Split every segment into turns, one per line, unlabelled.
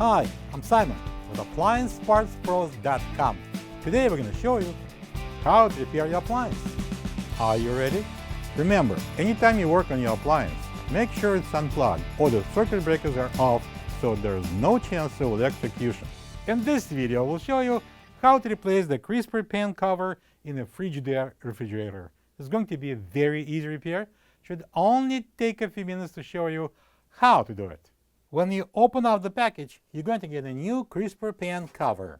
Hi, I'm Simon with AppliancePartsPros.com. Today we're going to show you how to repair your appliance. Are you ready? Remember, anytime you work on your appliance, make sure it's unplugged or the circuit breakers are off so there's no chance of electrocution. In this video, we'll show you how to replace the crisper pan cover in a Frigidaire refrigerator. It's going to be a very easy repair. Should only take a few minutes to show you how to do it. When you open up the package, you're going to get a new crisper pan cover.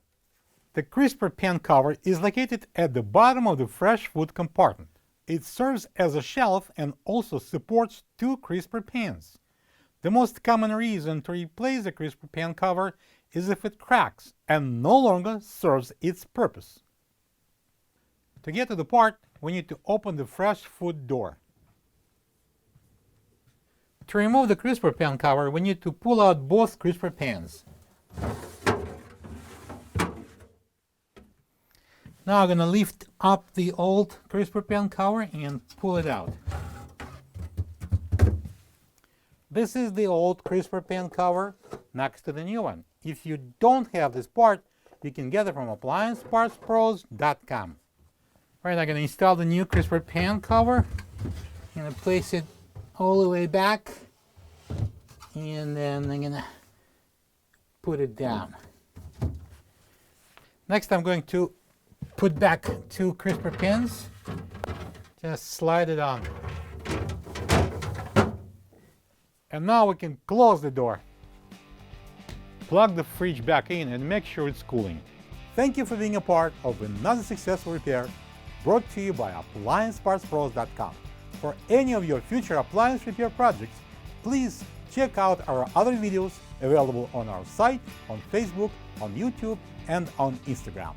The crisper pan cover is located at the bottom of the fresh food compartment. It serves as a shelf and also supports two crisper pans. The most common reason to replace the crisper pan cover is if it cracks and no longer serves its purpose. To get to the part, we need to open the fresh food door. To remove the crisper pan cover, we need to pull out both crisper pans. Now I'm going to lift up the old crisper pan cover and pull it out. This is the old crisper pan cover next to the new one. If you don't have this part, you can get it from AppliancePartsPros.com. Right, I'm going to install the new crisper pan cover. I'm going to place it all the way back, and then I'm going to put it down. Next, I'm going to put back two crisper pins. Just slide it on. And now we can close the door. Plug the fridge back in and make sure it's cooling. Thank you for being a part of another successful repair brought to you by AppliancePartsPros.com. For any of your future appliance repair projects, please check out our other videos available on our site, on Facebook, on YouTube, and on Instagram.